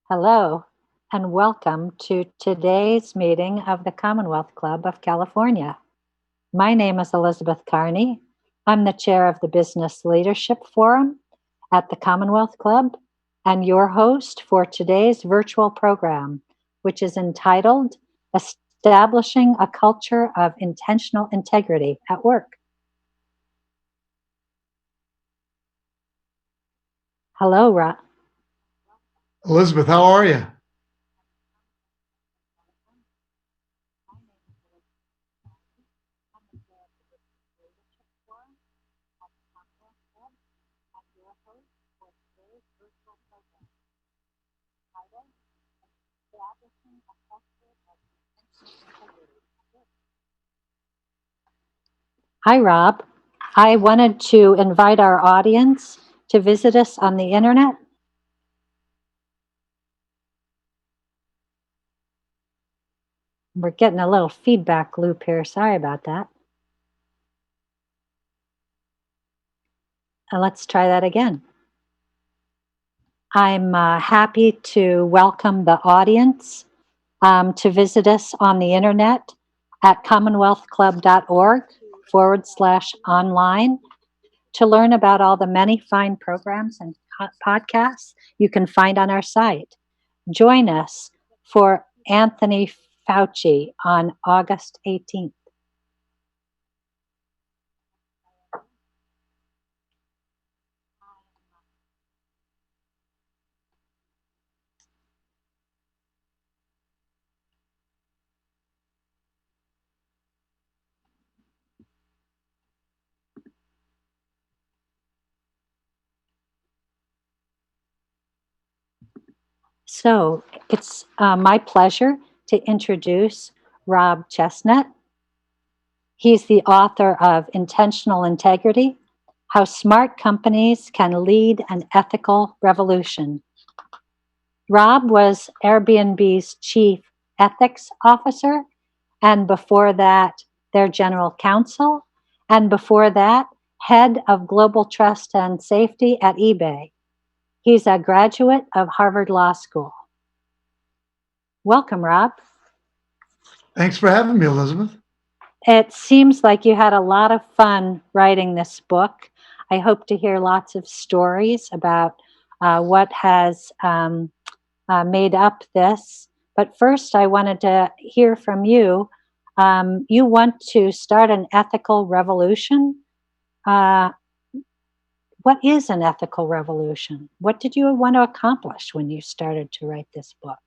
Hello, and welcome to today's meeting of the Commonwealth Club of California. My name is Elizabeth Carney. I'm the chair of the Business Leadership Forum at the Commonwealth Club and your host for today's virtual program, which is entitled Establishing a Culture of Intentional Integrity at Work. Hello, Ra. Elizabeth, how are you? Hi, Rob. I wanted to invite our audience to visit us on the internet. We're getting a little feedback loop here. Sorry about that. Let's try that again. I'm happy to welcome the audience to visit us on the internet at commonwealthclub.org/online to learn about all the many fine programs and podcasts you can find on our site. Join us for Anthony Fauci on August 18th. So it's my pleasure to introduce Rob Chestnut. He's the author of Intentional Integrity, How Smart Companies Can Lead an Ethical Revolution. Rob was Airbnb's chief ethics officer, and before that, their general counsel, and before that, head of global trust and safety at eBay. He's a graduate of Harvard Law School. Welcome, Rob. Thanks for having me, Elizabeth. It seems like you had a lot of fun writing this book. I hope to hear lots of stories about what has made up this. But first, I wanted to hear from you. You want to start an ethical revolution. What is an ethical revolution? What did you want to accomplish when you started to write this book?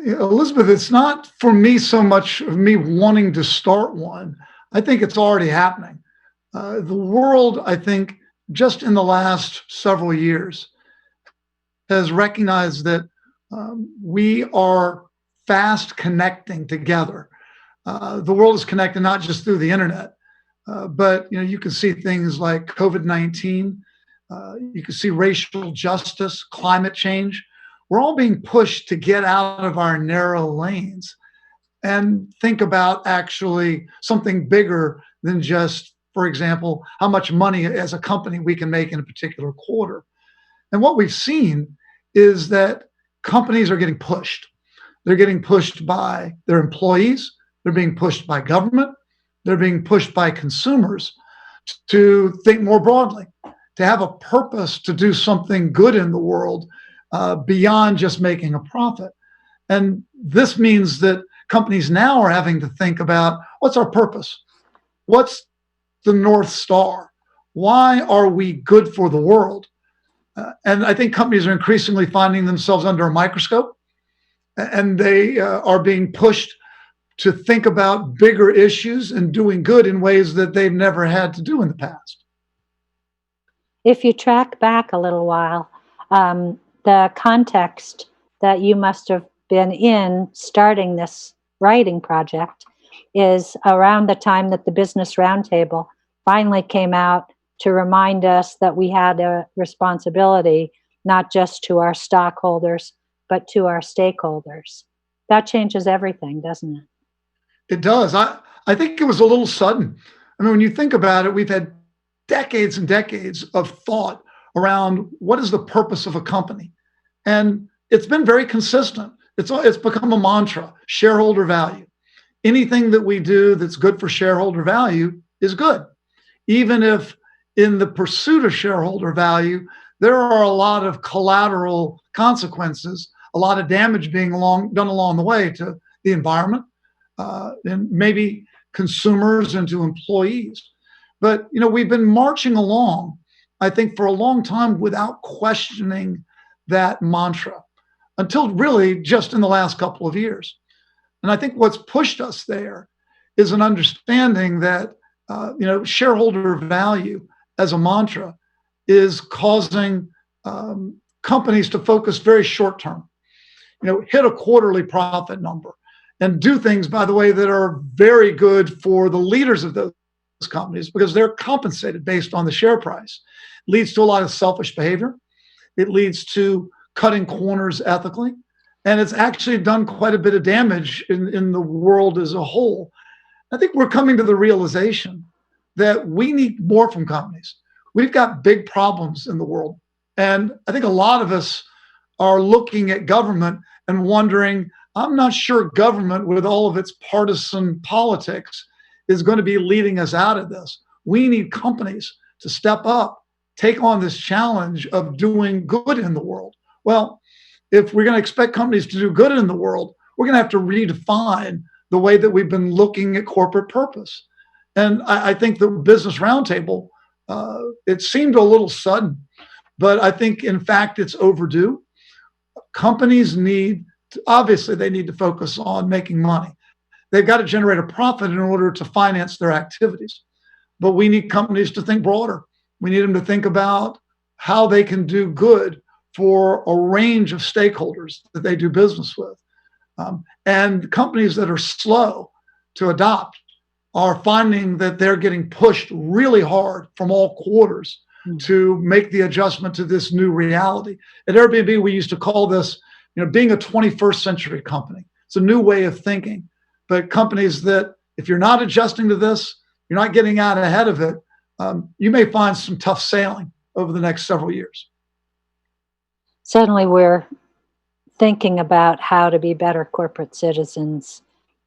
Elizabeth, it's not for me so much of me wanting to start one. I think it's already happening. The world, I think, just in the last several years, has recognized that we are fast connecting together. The world is connected not just through the internet, but you can see things like COVID-19. You can see racial justice, climate change. We're all being pushed to get out of our narrow lanes and think about actually something bigger than just, for example, how much money as a company we can make in a particular quarter. And what we've seen is that companies are getting pushed. They're getting pushed by their employees. They're being pushed by government. They're being pushed by consumers to think more broadly, to have a purpose to do something good in the world beyond just making a profit. And this means that companies now are having to think about, what's our purpose? What's the North Star? Why are we good for the world? And I think companies are increasingly finding themselves under a microscope, and they are being pushed to think about bigger issues and doing good in ways that they've never had to do in the past. If you track back a little while, the context that you must have been in starting this writing project is around the time that the Business Roundtable finally came out to remind us that we had a responsibility not just to our stockholders, but to our stakeholders. That changes everything, doesn't it? It does. I think it was a little sudden. I mean, when you think about it, we've had decades and decades of thought around what is the purpose of a company. And it's been very consistent. It's become a mantra: shareholder value. Anything that we do that's good for shareholder value is good. Even if in the pursuit of shareholder value, there are a lot of collateral consequences, a lot of damage being done along the way to the environment, and maybe consumers and to employees. But we've been marching along, I think, for a long time without questioning that mantra until really just in the last couple of years. And I think what's pushed us there is an understanding that shareholder value as a mantra is causing companies to focus very short term. Hit a quarterly profit number and do things, by the way, that are very good for the leaders of those companies because they're compensated based on the share price. It leads to a lot of selfish behavior. It leads to cutting corners ethically. And it's actually done quite a bit of damage in the world as a whole. I think we're coming to the realization that we need more from companies. We've got big problems in the world. And I think a lot of us are looking at government and wondering, I'm not sure government, with all of its partisan politics, is going to be leading us out of this. We need companies to step up, take on this challenge of doing good in the world. Well, if we're going to expect companies to do good in the world, we're going to have to redefine the way that we've been looking at corporate purpose. And I think the Business Roundtable, it seemed a little sudden, but I think, in fact, it's overdue. Companies obviously, they need to focus on making money. They've got to generate a profit in order to finance their activities. But we need companies to think broader. We need them to think about how they can do good for a range of stakeholders that they do business with. And companies that are slow to adopt are finding that they're getting pushed really hard from all quarters to make the adjustment to this new reality. At Airbnb, we used to call this, being a 21st century company. It's a new way of thinking. But companies that, if you're not adjusting to this, you're not getting out ahead of it, you may find some tough sailing over the next several years. Suddenly we're thinking about how to be better corporate citizens,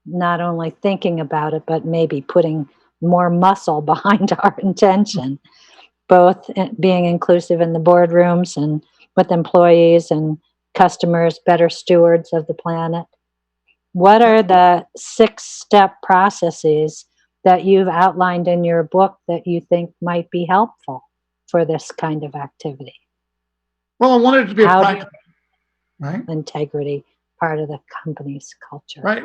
not only thinking about it, but maybe putting more muscle behind our intention, both being inclusive in the boardrooms and with employees and customers, better stewards of the planet. What are the 6-step processes that you've outlined in your book that you think might be helpful for this kind of activity? Well, I wanted it to be a practical, right? Integrity, part of the company's culture. Right.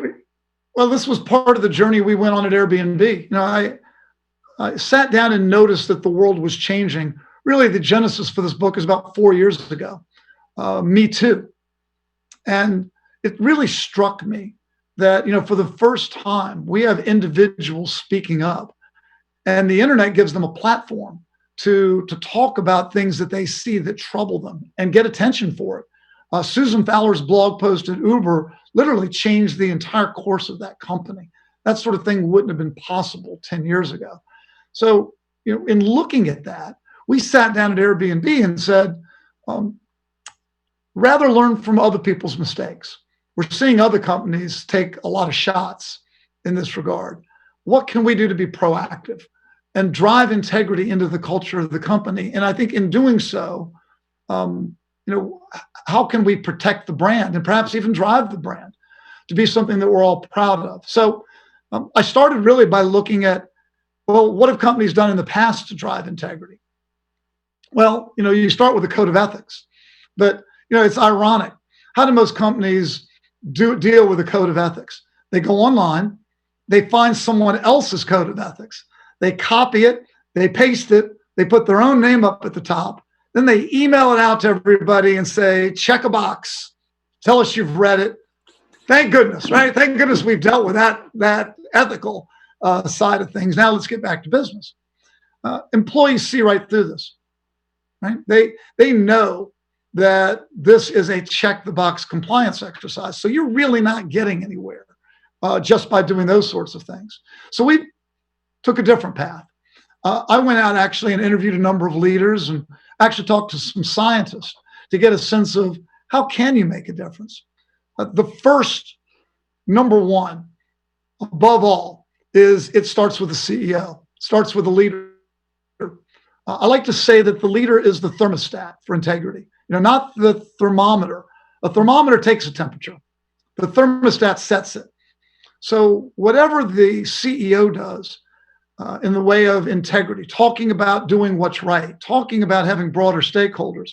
Well, this was part of the journey we went on at Airbnb. I sat down and noticed that the world was changing. Really, the genesis for this book is about 4 years ago. Me Too. And it really struck me that, for the first time, we have individuals speaking up, and the internet gives them a platform to talk about things that they see that trouble them and get attention for it. Susan Fowler's blog post at Uber literally changed the entire course of that company. That sort of thing wouldn't have been possible 10 years ago. So, in looking at that, we sat down at Airbnb and said, rather learn from other people's mistakes. We're seeing other companies take a lot of shots in this regard. What can we do to be proactive and drive integrity into the culture of the company? And I think in doing so, how can we protect the brand and perhaps even drive the brand to be something that we're all proud of? So I started really by looking at, well, what have companies done in the past to drive integrity? Well, you start with a code of ethics, but it's ironic. How do most companies deal with a code of ethics? They go online, they find someone else's code of ethics, they copy it, they paste it, they put their own name up at the top, then they email it out to everybody and say, check a box, tell us you've read it. Thank goodness, right? Thank goodness we've dealt with that ethical side of things. Now let's get back to business. Employees see right through this, right? They know that this is a check the box compliance exercise. So you're really not getting anywhere just by doing those sorts of things. So we took a different path. I went out actually and interviewed a number of leaders and actually talked to some scientists to get a sense of how can you make a difference. The first, number one, above all, is it starts with the CEO, starts with the leader. I like to say that the leader is the thermostat for integrity, not the thermometer. A thermometer takes a temperature. The thermostat sets it. So whatever the CEO does in the way of integrity, talking about doing what's right, talking about having broader stakeholders,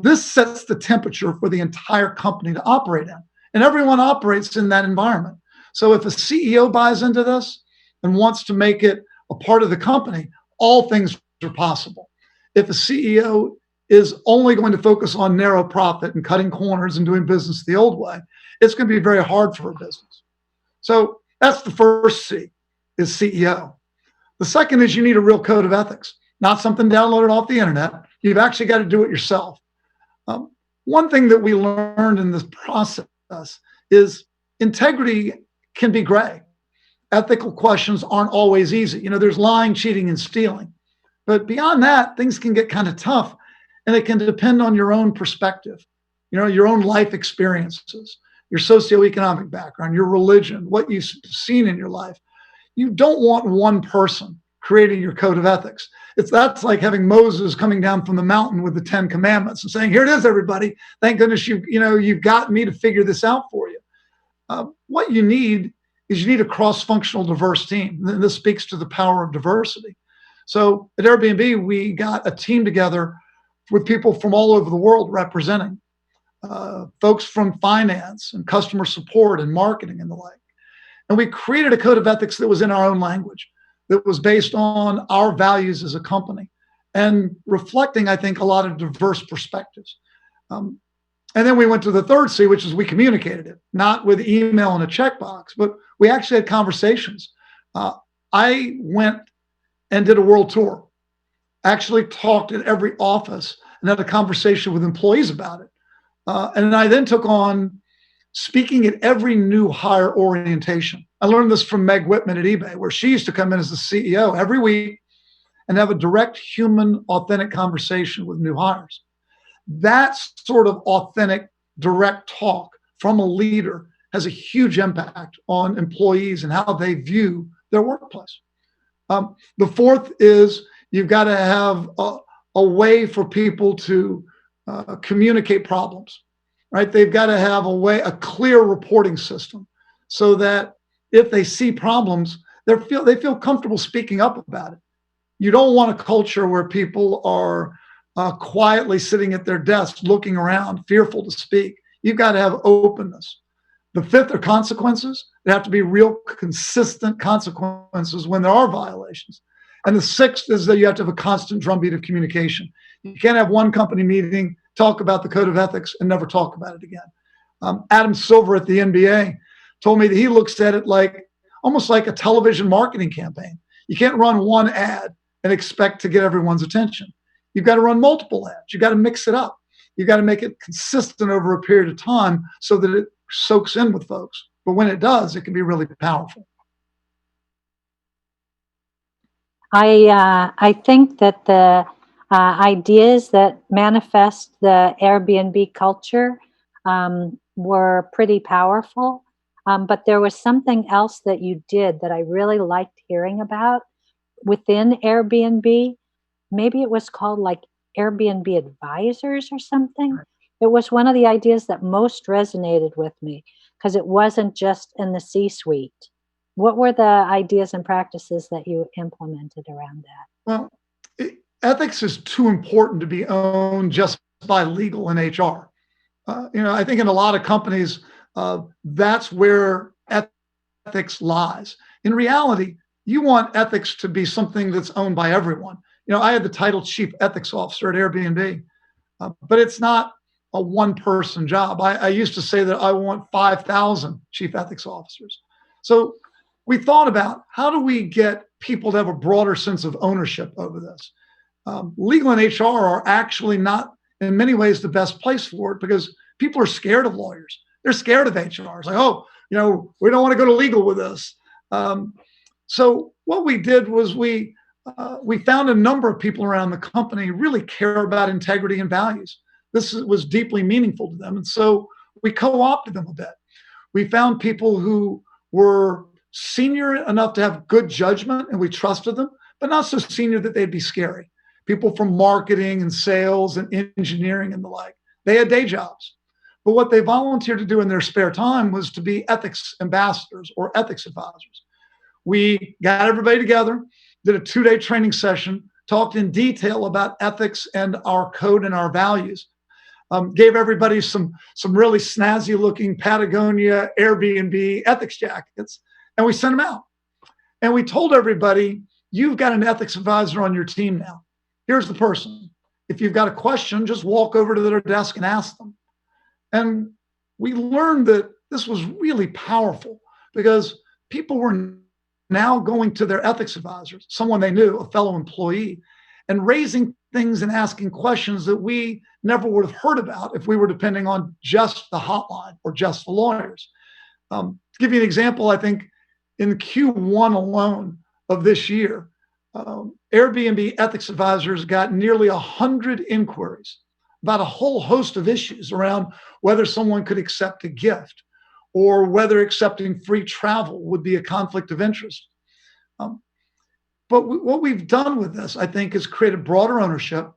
this sets the temperature for the entire company to operate in. And everyone operates in that environment. So if a CEO buys into this and wants to make it a part of the company, all things are possible. If a CEO is only going to focus on narrow profit and cutting corners and doing business the old way, it's going to be very hard for a business. So that's the first C, is CEO. The second is you need a real code of ethics, not something downloaded off the internet. You've actually got to do it yourself. One thing that we learned in this process is integrity can be gray. Ethical questions aren't always easy. There's lying, cheating, and stealing. But beyond that, things can get kind of tough, and it can depend on your own perspective, your own life experiences, your socioeconomic background, your religion, what you've seen in your life. You don't want one person creating your code of ethics. That's like having Moses coming down from the mountain with the 10 commandments and saying, here it is, everybody. Thank goodness you've got me to figure this out for you. What you need is a cross-functional diverse team. And this speaks to the power of diversity. So at Airbnb, we got a team together with people from all over the world representing folks from finance and customer support and marketing and the like. And we created a code of ethics that was in our own language, that was based on our values as a company and reflecting, I think, a lot of diverse perspectives. And then we went to the third C, which is we communicated it, not with email and a checkbox, but we actually had conversations. I went and did a world tour, actually talked at every office and had a conversation with employees about it. And I then took on speaking at every new hire orientation. I learned this from Meg Whitman at eBay, where she used to come in as the CEO every week and have a direct, human, authentic conversation with new hires. That sort of authentic, direct talk from a leader has a huge impact on employees and how they view their workplace. The fourth is you've got to have a way for people to communicate problems, right? They've got to have a clear reporting system so that if they see problems, they feel comfortable speaking up about it. You don't want a culture where people are quietly sitting at their desks, looking around, fearful to speak. You've got to have openness. The fifth are consequences. There have to be real consistent consequences when there are violations. And the sixth is that you have to have a constant drumbeat of communication. You can't have one company meeting, talk about the code of ethics, and never talk about it again. Adam Silver at the NBA told me that he looks at it almost like a television marketing campaign. You can't run one ad and expect to get everyone's attention. You've got to run multiple ads. You've got to mix it up. You've got to make it consistent over a period of time so that it soaks in with folks. But when it does, it can be really powerful. I think that the ideas that manifest the Airbnb culture were pretty powerful. But there was something else that you did that I really liked hearing about within Airbnb. Maybe it was called like Airbnb advisors or something. It was one of the ideas that most resonated with me because it wasn't just in the C-suite. What were the ideas and practices that you implemented around that? Well, ethics is too important to be owned just by legal and HR. I think in a lot of companies, that's where ethics lies. In reality, you want ethics to be something that's owned by everyone. I had the title Chief Ethics Officer at Airbnb, but it's not a one-person job. I used to say that I want 5,000 Chief Ethics Officers. So we thought about how do we get people to have a broader sense of ownership over this. Legal and HR are actually not, in many ways, the best place for it because people are scared of lawyers. They're scared of HR. It's like, oh, we don't want to go to legal with this. So what we did was we found a number of people around the company really care about integrity and values. This was deeply meaningful to them. And so we co-opted them a bit. We found people who were senior enough to have good judgment and we trusted them, but not so senior that they'd be scary. People from marketing and sales and engineering and the like. They had day jobs. But what they volunteered to do in their spare time was to be ethics ambassadors or ethics advisors. We got everybody together, did a 2-day training session, talked in detail about ethics and our code and our values. Gave everybody some really snazzy looking Patagonia Airbnb ethics jackets, and we sent them out. And we told everybody, you've got an ethics advisor on your team now. Here's the person. If you've got a question, just walk over to their desk and ask them. And we learned that this was really powerful because people were now going to their ethics advisors, someone they knew, a fellow employee, and raising things and asking questions that we never would have heard about if we were depending on just the hotline or just the lawyers. To give you an example, I think in Q1 alone of this year, Airbnb ethics advisors got nearly 100 inquiries about a whole host of issues around whether someone could accept a gift or whether accepting free travel would be a conflict of interest. But what we've done with this, I think, is created broader ownership,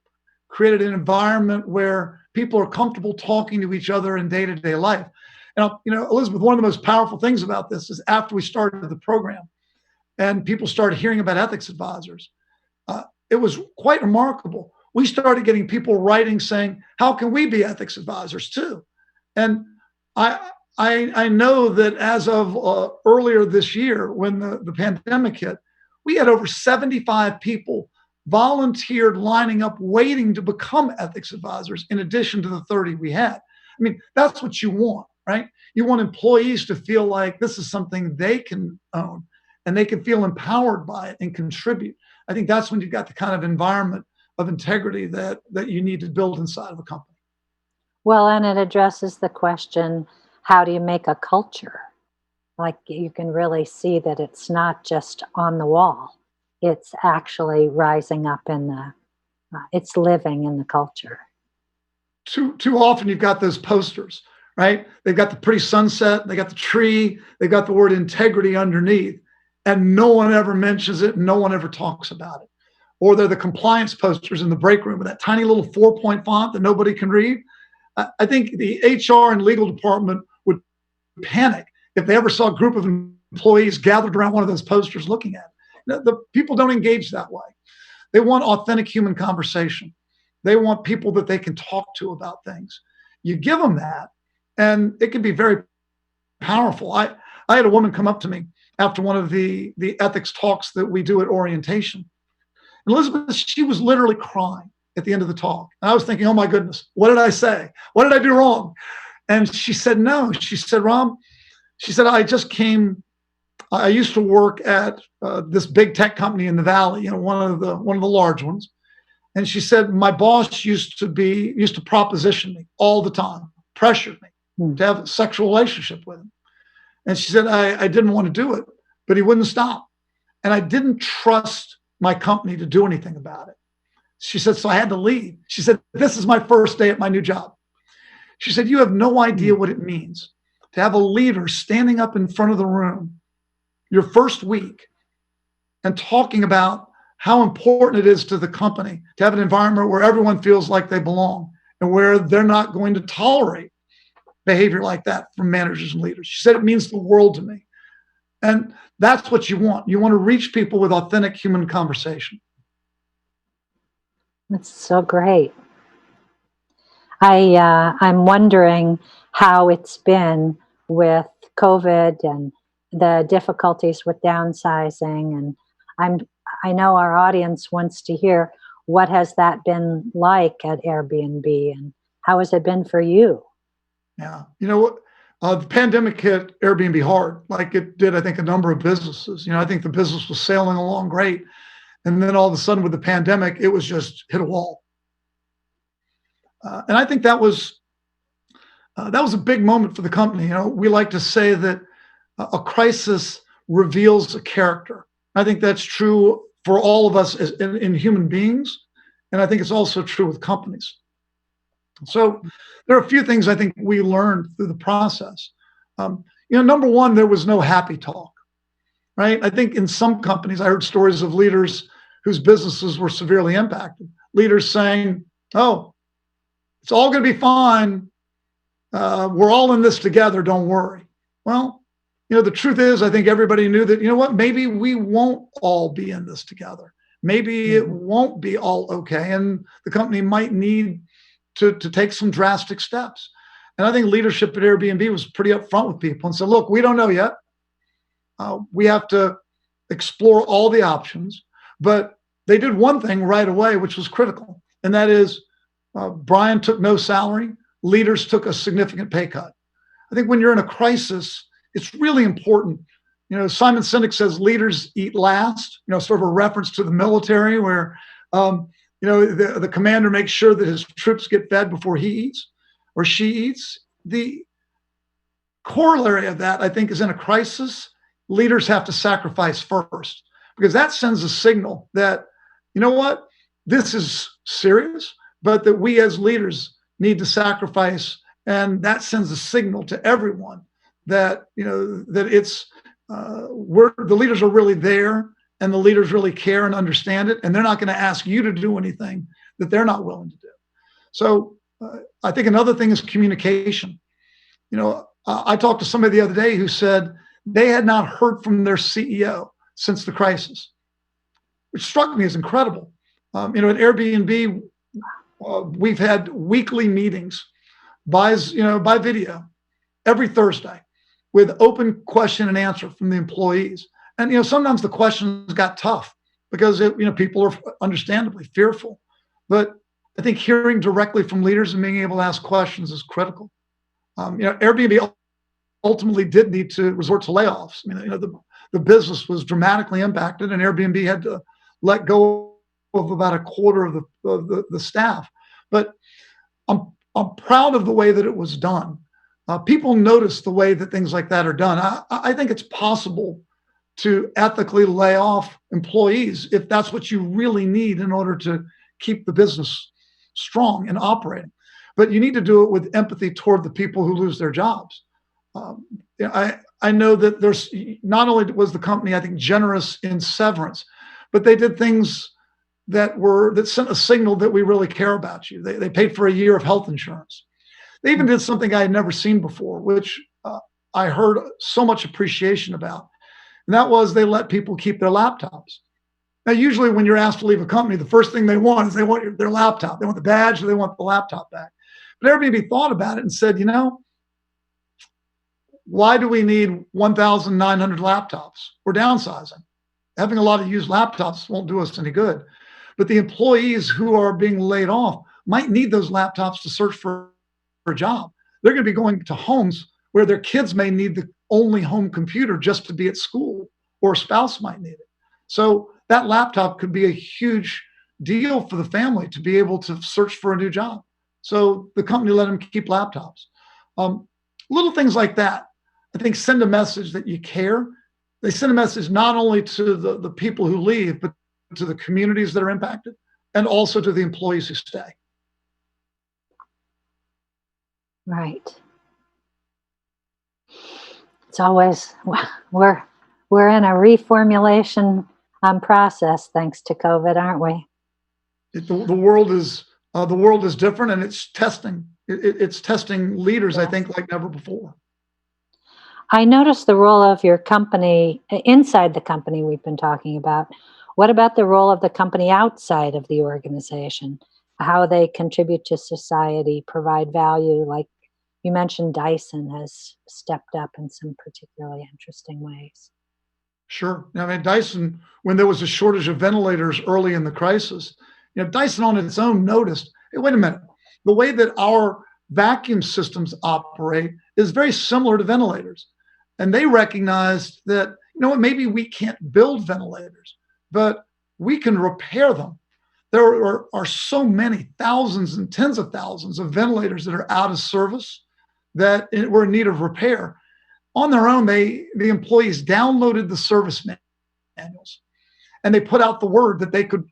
created an environment where people are comfortable talking to each other in day-to-day life. And, Elizabeth, one of the most powerful things about this is after we started the program and people started hearing about ethics advisors, it was quite remarkable. We started getting people writing saying, how can we be ethics advisors too? And I know that as of earlier this year, when the pandemic hit, we had over 75 people volunteered, lining up, waiting to become ethics advisors in addition to the 30 we had. I mean, that's what you want, right? You want employees to feel like this is something they can own and they can feel empowered by it and contribute. I think that's when you've got the kind of environment of integrity that you need to build inside of a company. Well, and it addresses the question, how do you make a culture? Like you can really see that it's not just on the wall. It's actually rising up it's living in the culture. Too often you've got those posters, right? They've got the pretty sunset, they got the tree, they've got the word integrity underneath, and no one ever mentions it, no one ever talks about it. Or they're the compliance posters in the break room with that tiny little 4-point font that nobody can read. I think the HR and legal department would panic if they ever saw a group of employees gathered around one of those posters looking at it. The people don't engage that way. They want authentic human conversation. They want people that they can talk to about things. You give them that, and it can be very powerful. I had a woman come up to me after one of the ethics talks that we do at orientation. And Elizabeth, she was literally crying at the end of the talk. And I was thinking, oh my goodness, what did I say? What did I do wrong? And she said, no. She said, Rob, she said, I used to work at this big tech company in the Valley, one of the large ones. And she said, my boss used to proposition me all the time, pressured me to have a sexual relationship with him. And she said, I didn't want to do it, but he wouldn't stop. And I didn't trust my company to do anything about it. She said, so I had to leave. She said, this is my first day at my new job. She said, you have no idea what it means to have a leader standing up in front of the room your first week and talking about how important it is to the company to have an environment where everyone feels like they belong and where they're not going to tolerate behavior like that from managers and leaders. She said it means the world to me. And that's what you want. You want to reach people with authentic human conversation. That's so great. I'm wondering how it's been with COVID and the difficulties with downsizing, and I know our audience wants to hear what has that been like at Airbnb, and how has it been for you? Yeah. You know what? The pandemic hit Airbnb hard, like it did, I think, a number of businesses. I think the business was sailing along great. And then all of a sudden with the pandemic, it was just hit a wall. And I think that was a big moment for the company. We like to say that a crisis reveals a character. I think that's true for all of us in human beings. And I think it's also true with companies. So there are a few things I think we learned through the process. Number one, there was no happy talk, right? I think in some companies, I heard stories of leaders whose businesses were severely impacted. Leaders saying, "Oh, it's all going to be fine. We're all in this together. Don't worry." Well, the truth is, I think everybody knew that, what, maybe we won't all be in this together. Maybe it won't be all okay. And the company might need to take some drastic steps. And I think leadership at Airbnb was pretty upfront with people and said, look, we don't know yet. We have to explore all the options. But they did one thing right away, which was critical. And that is Brian took no salary. Leaders took a significant pay cut. I think when you're in a crisis, it's really important. Simon Sinek says leaders eat last, sort of a reference to the military where, the commander makes sure that his troops get fed before he eats or she eats. The corollary of that, I think, is in a crisis, leaders have to sacrifice first, because that sends a signal that, what, this is serious, but that we as leaders need to sacrifice. And that sends a signal to everyone that, that it's, the leaders are really there, and the leaders really care and understand it. And they're not going to ask you to do anything that they're not willing to do. So I think another thing is communication. I talked to somebody the other day who said they had not heard from their CEO since the crisis, which struck me as incredible. At Airbnb, we've had weekly meetings by video every Thursday with open question and answer from the employees. And sometimes the questions got tough because people are understandably fearful. But I think hearing directly from leaders and being able to ask questions is critical. Airbnb ultimately did need to resort to layoffs. The business was dramatically impacted, and Airbnb had to let go of about a quarter of the staff. But I'm proud of the way that it was done. People notice the way that things like that are done. I think it's possible to ethically lay off employees if that's what you really need in order to keep the business strong and operating. But you need to do it with empathy toward the people who lose their jobs. I know that there's not only was the company, I think, generous in severance, but they did things that sent a signal that we really care about you. They paid for a year of health insurance. They even did something I had never seen before, which I heard so much appreciation about. And that was they let people keep their laptops. Now, usually when you're asked to leave a company, the first thing they want is their laptop. They want the badge or they want the laptop back. But Airbnb thought about it and said, why do we need 1,900 laptops? We're downsizing. Having a lot of used laptops won't do us any good. But the employees who are being laid off might need those laptops to search for a job. They're going to be going to homes where their kids may need the only home computer just to be at school, or a spouse might need it. So that laptop could be a huge deal for the family to be able to search for a new job. So the company let them keep laptops. Little things like that, I think, send a message that you care. They send a message not only to the people who leave, but to the communities that are impacted, and also to the employees who stay. Right. It's always, we're in a reformulation process thanks to COVID, aren't we? The world is different, and it's testing. It's testing leaders, I Yes. think, like never before. I noticed the role of your company inside the company we've been talking about. What about the role of the company outside of the organization? How they contribute to society, provide value, like you mentioned, Dyson has stepped up in some particularly interesting ways. Sure. I mean, Dyson, when there was a shortage of ventilators early in the crisis, Dyson on its own noticed, hey, wait a minute, the way that our vacuum systems operate is very similar to ventilators. And they recognized that, what, maybe we can't build ventilators, but we can repair them. There are so many thousands and tens of thousands of ventilators that are out of service that were in need of repair. On their own, the employees downloaded the service manuals, and they put out the word that they could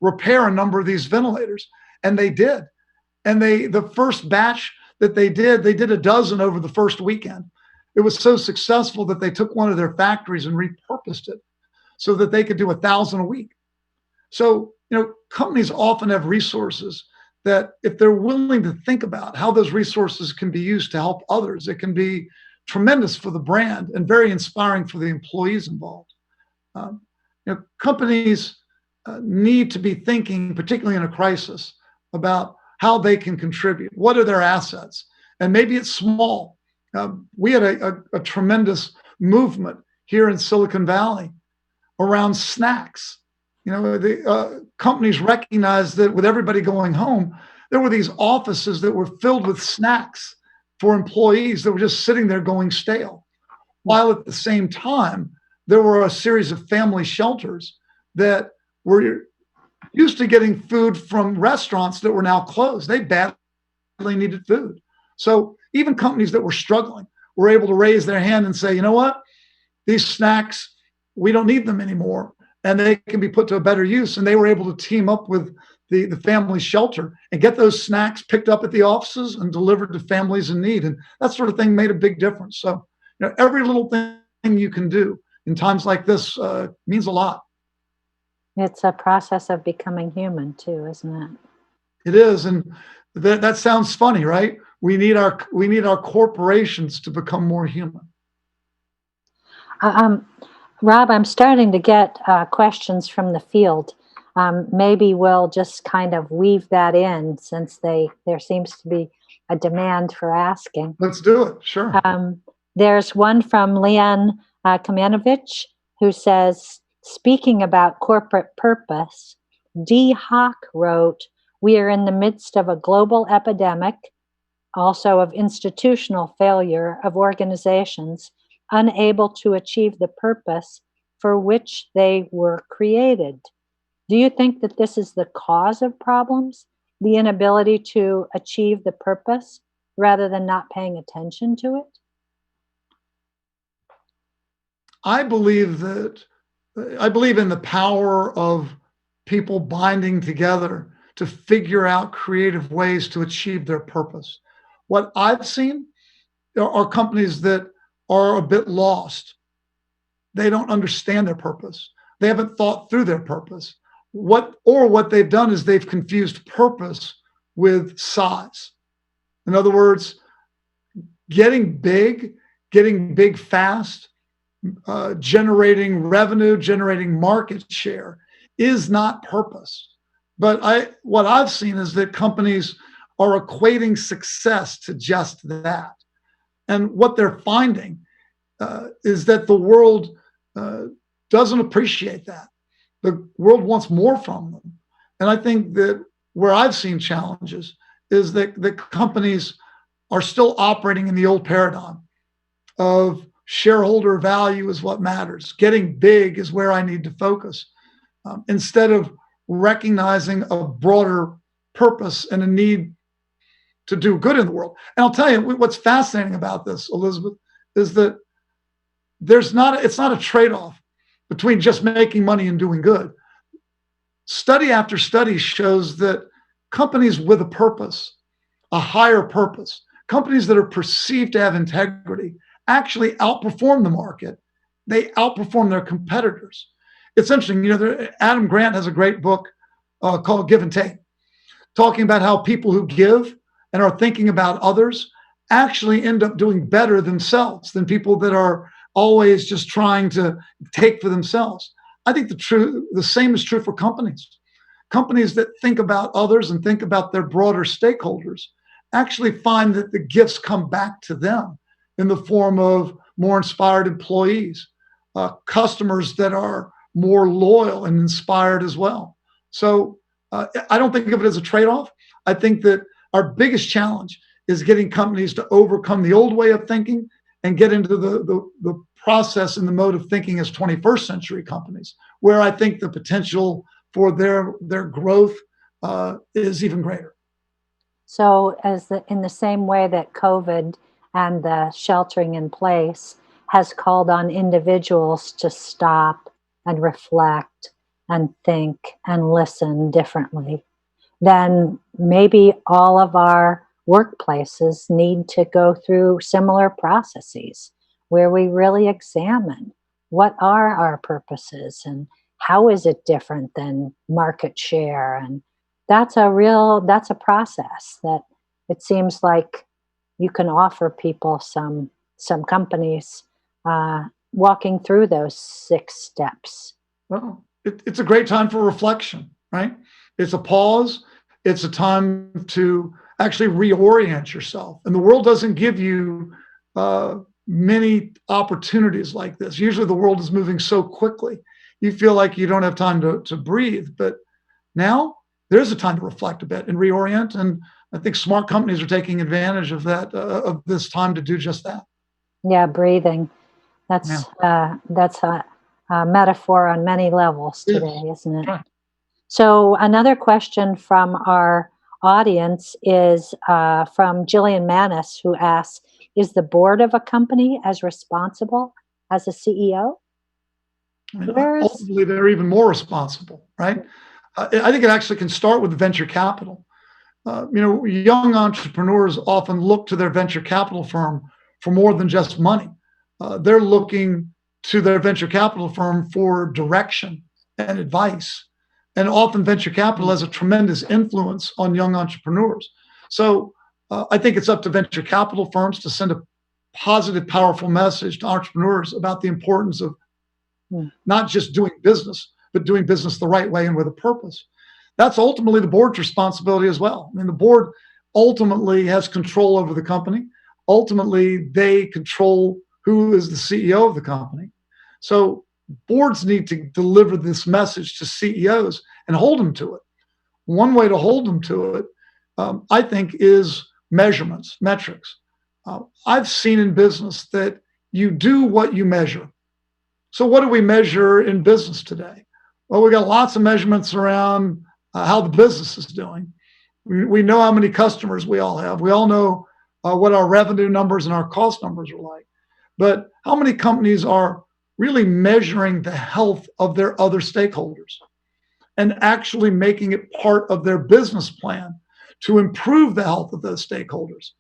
repair a number of these ventilators, and they did. And the first batch that they did a dozen over the first weekend. It was so successful that they took one of their factories and repurposed it so that they could do 1,000 a week. So, companies often have resources that, if they're willing to think about how those resources can be used to help others, it can be tremendous for the brand and very inspiring for the employees involved. Companies need to be thinking, particularly in a crisis, about how they can contribute. What are their assets? And maybe it's small. We had a tremendous movement here in Silicon Valley around snacks. The companies recognized that with everybody going home, there were these offices that were filled with snacks for employees that were just sitting there going stale. While at the same time, there were a series of family shelters that were used to getting food from restaurants that were now closed. They badly needed food. So even companies that were struggling were able to raise their hand and say, you know what, these snacks, we don't need them anymore, and they can be put to a better use. And they were able to team up with the family shelter and get those snacks picked up at the offices and delivered to families in need. And that sort of thing made a big difference. So, every little thing you can do in times like this means a lot. It's a process of becoming human too, isn't it? It is, and that sounds funny, right? We need our corporations to become more human. Uh, Um, Rob, I'm starting to get questions from the field. Maybe we'll just kind of weave that in since there seems to be a demand for asking. Let's do it. Sure. There's one from Leon Kamenovich who says, speaking about corporate purpose, Dee Hock wrote, we are in the midst of a global epidemic, also of institutional failure of organizations unable to achieve the purpose for which they were created. Do you think that this is the cause of problems, the inability to achieve the purpose rather than not paying attention to it? I believe in the power of people binding together to figure out creative ways to achieve their purpose. What I've seen are companies that are a bit lost. They don't understand their purpose. They haven't thought through their purpose. What they've done is they've confused purpose with size. In other words, getting big fast, generating revenue, generating market share is not purpose. But what I've seen is that companies are equating success to just that. And what they're finding is that the world doesn't appreciate that. The world wants more from them. And I think that where I've seen challenges is that the companies are still operating in the old paradigm of shareholder value is what matters. Getting big is where I need to focus, instead of recognizing a broader purpose and a need to do good in the world. And I'll tell you what's fascinating about this, Elizabeth, is that it's not a trade-off between just making money and doing good. Study after study shows that companies with a purpose, a higher purpose, companies that are perceived to have integrity, actually outperform the market. They outperform their competitors. it's interesting. Adam Grant has a great book called Give and Take, talking about how people who give and are thinking about others actually end up doing better themselves than people that are always just trying to take for themselves. I think the same is true for companies. Companies that think about others and think about their broader stakeholders actually find that the gifts come back to them in the form of more inspired employees, customers that are more loyal and inspired as well. So I don't think of it as a trade-off. I think that our biggest challenge is getting companies to overcome the old way of thinking and get into the process and the mode of thinking as 21st century companies, where I think the potential for their growth is even greater. So, in the same way that COVID and the sheltering in place has called on individuals to stop and reflect and think and listen differently, then maybe all of our workplaces need to go through similar processes where we really examine what are our purposes and how is it different than market share. And that's a process that it seems like you can offer people, some companies, walking through those 6 steps. Well, it's a great time for reflection, right? It's a pause. It's a time to actually reorient yourself. And the world doesn't give you many opportunities like this. Usually the world is moving so quickly. You feel like you don't have time to breathe. But now there's a time to reflect a bit and reorient. And I think smart companies are taking advantage of that, of this time to do just that. Yeah, breathing. That's a metaphor on many levels today, isn't it? Right. So another question from our audience is from Jillian Manis, who asks, is the board of a company as responsible as a CEO? I mean, ultimately, they're even more responsible, right? I think it actually can start with venture capital. Young entrepreneurs often look to their venture capital firm for more than just money. They're looking to their venture capital firm for direction and advice. And often venture capital has a tremendous influence on young entrepreneurs. So I think it's up to venture capital firms to send a positive, powerful message to entrepreneurs about the importance of not just doing business, but doing business the right way and with a purpose. That's ultimately the board's responsibility as well. I mean, the board ultimately has control over the company. Ultimately, they control who is the CEO of the company. So boards need to deliver this message to CEOs and hold them to it. One way to hold them to it, I think, is measurements, metrics. I've seen in business that you do what you measure. So what do we measure in business today? Well, we got lots of measurements around how the business is doing. We know how many customers we all have. We all know what our revenue numbers and our cost numbers are like. But how many companies are really measuring the health of their other stakeholders and actually making it part of their business plan to improve the health of those stakeholders?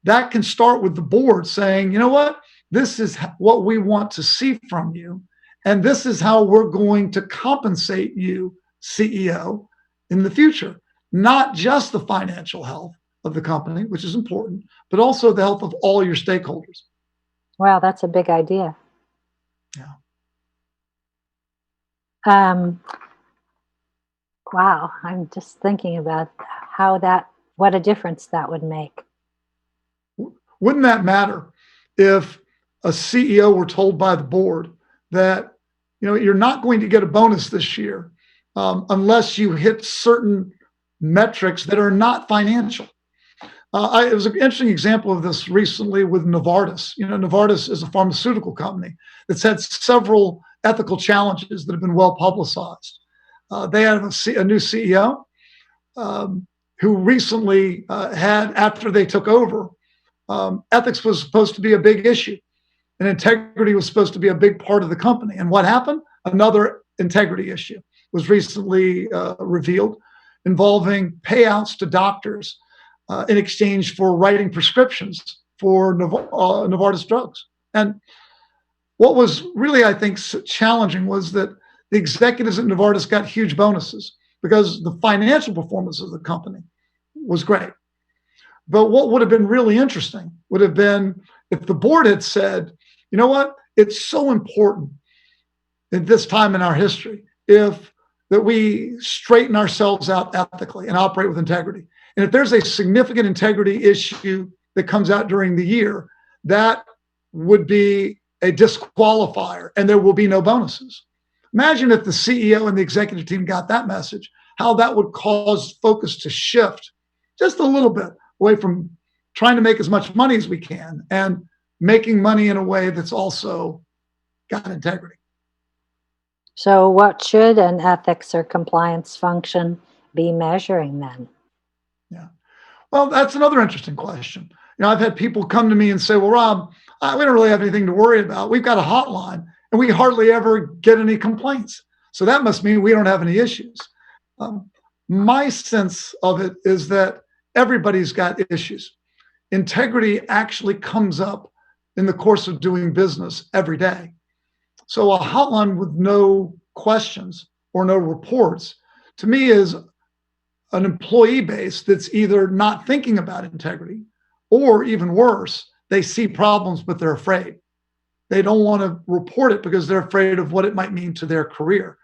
That can start with the board saying, you know what, this is what we want to see from you, and this is how we're going to compensate you, CEO, in the future. Not just the financial health of the company, which is important, but also the health of all your stakeholders. Wow, that's a big idea. Yeah. Wow, I'm just thinking about what a difference that would make. Wouldn't that matter if a CEO were told by the board that, you're not going to get a bonus this year unless you hit certain metrics that are not financial? It was an interesting example of this recently with Novartis. Novartis is a pharmaceutical company that's had several ethical challenges that have been well publicized. They have a new CEO who recently had, after they took over, ethics was supposed to be a big issue, and integrity was supposed to be a big part of the company. And what happened? Another integrity issue was recently revealed, involving payouts to doctors in exchange for writing prescriptions for Novartis drugs. And what was really, I think, challenging was that the executives at Novartis got huge bonuses because the financial performance of the company was great. But what would have been really interesting would have been if the board had said, you know what, it's so important at this time in our history that we straighten ourselves out ethically and operate with integrity. And if there's a significant integrity issue that comes out during the year, that would be a disqualifier and there will be no bonuses. Imagine if the CEO and the executive team got that message, how that would cause focus to shift just a little bit away from trying to make as much money as we can and making money in a way that's also got integrity. So what should an ethics or compliance function be measuring then? Yeah. Well, that's another interesting question. I've had people come to me and say, well, Rob, we don't really have anything to worry about. We've got a hotline and we hardly ever get any complaints. So that must mean we don't have any issues. My sense of it is that everybody's got issues. Integrity actually comes up in the course of doing business every day. So a hotline with no questions or no reports, to me, is an employee base that's either not thinking about integrity, or even worse, they see problems, but they're afraid. They don't want to report it because they're afraid of what it might mean to their career.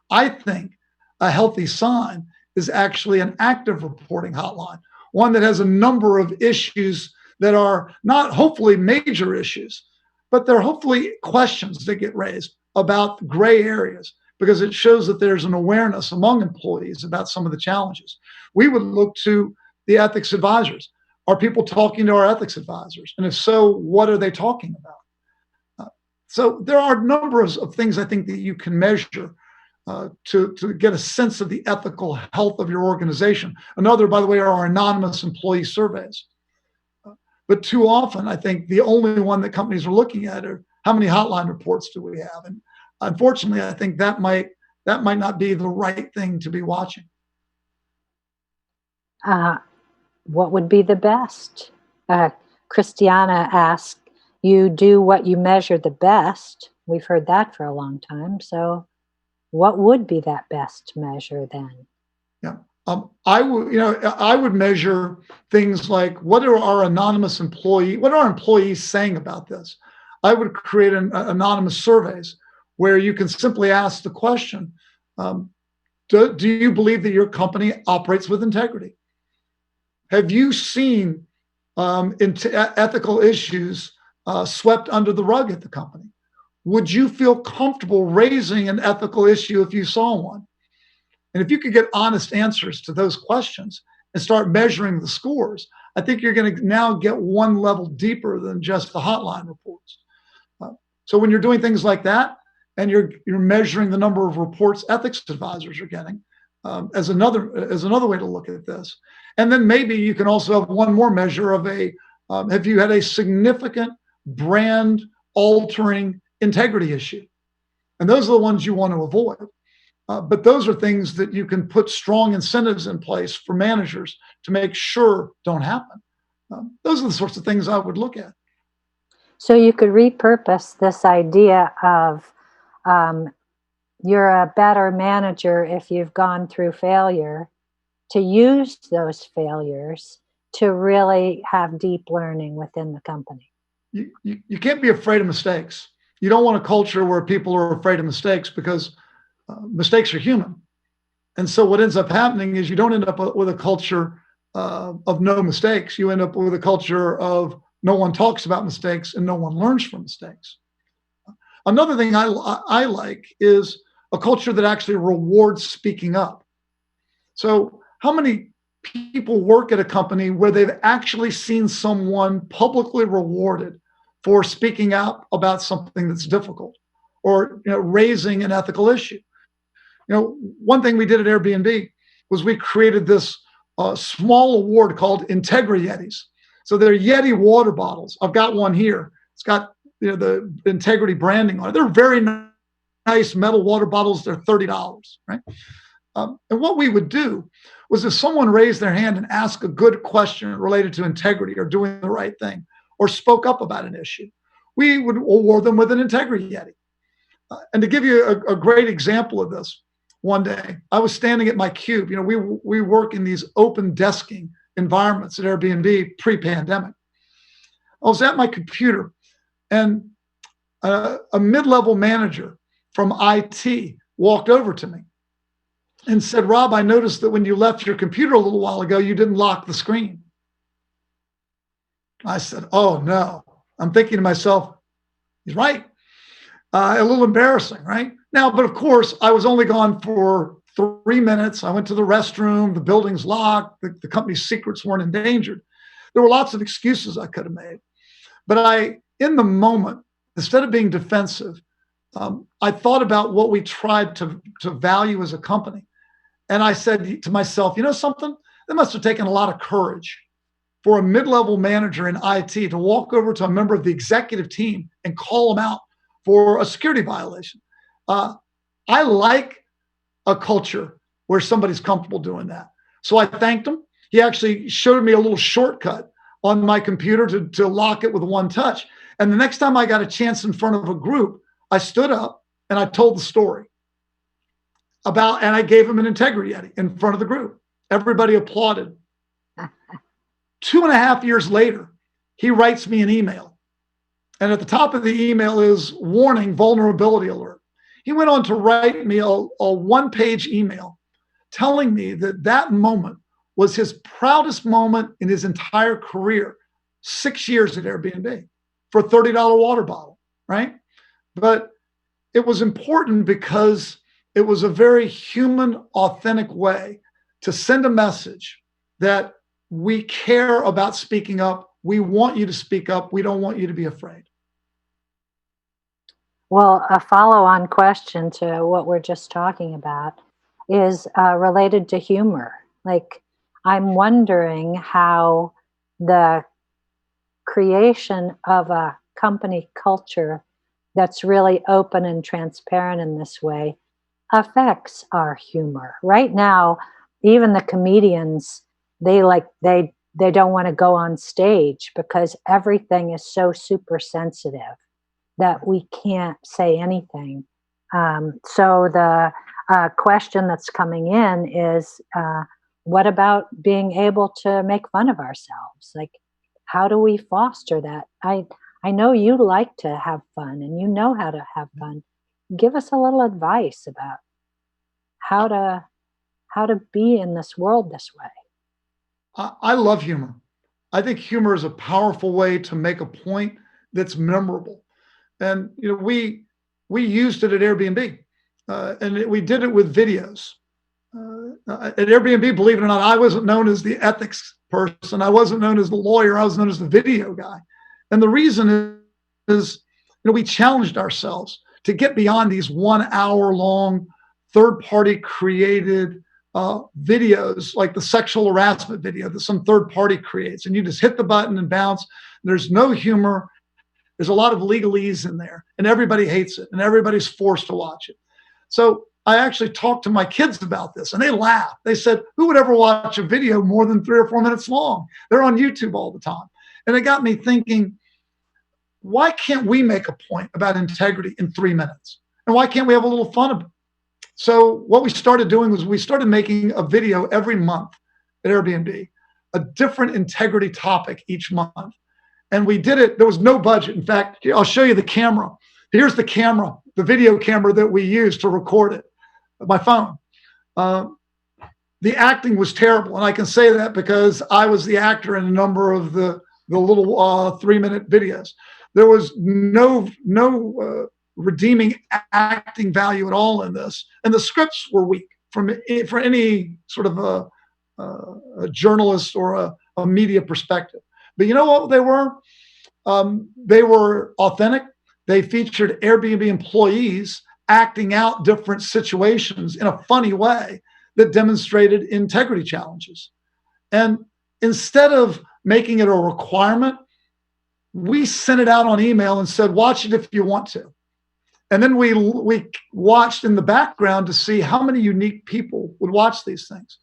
I think a healthy sign is actually an active reporting hotline, one that has a number of issues that are not hopefully major issues, but they're hopefully questions that get raised about gray areas, because it shows that there's an awareness among employees about some of the challenges. We would look to the ethics advisors. Are people talking to our ethics advisors? And if so, what are they talking about? So there are a number of things I think that you can measure to get a sense of the ethical health of your organization. Another, by the way, are our anonymous employee surveys. But too often, I think the only one that companies are looking at are how many hotline reports do we have? And unfortunately, I think that might not be the right thing to be watching. What would be the best? Christiana asked, you do what you measure the best. We've heard that for a long time. So what would be that best measure then? Yeah. I would measure things like what are our employees saying about this? I would create anonymous surveys where you can simply ask the question, do you believe that your company operates with integrity? Have you seen ethical issues swept under the rug at the company? Would you feel comfortable raising an ethical issue if you saw one? And if you could get honest answers to those questions and start measuring the scores, I think you're going to now get one level deeper than just the hotline reports. So when you're doing things like that, and you're measuring the number of reports ethics advisors are getting, as another way to look at this. And then maybe you can also have one more measure of have you had a significant brand altering integrity issue? And those are the ones you want to avoid. But those are things that you can put strong incentives in place for managers to make sure don't happen. Those are the sorts of things I would look at. So you could repurpose this idea of you're a better manager if you've gone through failure, to use those failures to really have deep learning within the company. You can't be afraid of mistakes. You don't want a culture where people are afraid of mistakes, because mistakes are human. And so what ends up happening is you don't end up with a culture of no mistakes. You end up with a culture of no one talks about mistakes and no one learns from mistakes. Another thing I like is a culture that actually rewards speaking up. So how many people work at a company where they've actually seen someone publicly rewarded for speaking out about something that's difficult, or raising an ethical issue? One thing we did at Airbnb was we created this small award called Integrity Yetis. So they're Yeti water bottles. I've got one here. It's got the integrity branding on it. They're very nice metal water bottles. They're $30, right? And what we would do was, if someone raised their hand and asked a good question related to integrity or doing the right thing, or spoke up about an issue, we would award them with an Integrity Yeti. And to give you a great example of this, one day I was standing at my cube. We work in these open desking environments at Airbnb pre-pandemic. I was at my computer, and a mid-level manager from IT walked over to me and said, "Rob, I noticed that when you left your computer a little while ago, you didn't lock the screen." I said, "Oh no." I'm thinking to myself, he's right. A little embarrassing, right? Now, but of course, I was only gone for 3 minutes. I went to the restroom, the building's locked, the company's secrets weren't endangered. There were lots of excuses I could have made. But in the moment, instead of being defensive, I thought about what we tried to value as a company. And I said to myself, you know something? That must have taken a lot of courage for a mid-level manager in IT to walk over to a member of the executive team and call them out for a security violation. I like a culture where somebody's comfortable doing that. So I thanked him. He actually showed me a little shortcut on my computer to lock it with one touch. And the next time I got a chance in front of a group, I stood up and I told the story and I gave him an integrity Eddie in front of the group. Everybody applauded. 2.5 years later, he writes me an email. And at the top of the email is warning, vulnerability alert. He went on to write me a one-page email telling me that moment was his proudest moment in his entire career, 6 years at Airbnb for a $30 water bottle, right? But it was important because it was a very human, authentic way to send a message that we care about speaking up. We want you to speak up. We don't want you to be afraid. Well, a follow-on question to what we're just talking about is related to humor. Like, I'm wondering how the creation of a company culture that's really open and transparent in this way affects our humor. Right now, even the comedians, they don't want to go on stage because everything is so super sensitive that we can't say anything. So the question that's coming in is, what about being able to make fun of ourselves? Like, how do we foster that? I know you like to have fun and you know how to have fun. Give us a little advice about how to be in this world this way. I love humor. I think humor is a powerful way to make a point that's memorable. And we used it at Airbnb, and we did it with videos. At Airbnb, believe it or not, I wasn't known as the ethics person. I wasn't known as the lawyer. I was known as the video guy. And the reason is we challenged ourselves to get beyond these 1 hour long third-party created videos, like the sexual harassment video that some third party creates. And you just hit the button and bounce. There's no humor. There's a lot of legalese in there, and everybody hates it, and everybody's forced to watch it. So I actually talked to my kids about this, and they laughed. They said, who would ever watch a video more than 3 or 4 minutes long? They're on YouTube all the time. And it got me thinking, why can't we make a point about integrity in 3 minutes? And why can't we have a little fun of it? So what we started doing was we started making a video every month at Airbnb, a different integrity topic each month. And we did it. There was no budget. In fact, I'll show you the camera. Here's the camera, the video camera that we used to record it, my phone. The acting was terrible. And I can say that because I was the actor in a number of the little 3-minute videos. There was no redeeming acting value at all in this. And the scripts were weak for any sort of a journalist or a media perspective. But you know what they were? They were authentic. They featured Airbnb employees acting out different situations in a funny way that demonstrated integrity challenges. And instead of making it a requirement, we sent it out on email and said, watch it if you want to. And then we watched in the background to see how many unique people would watch these things.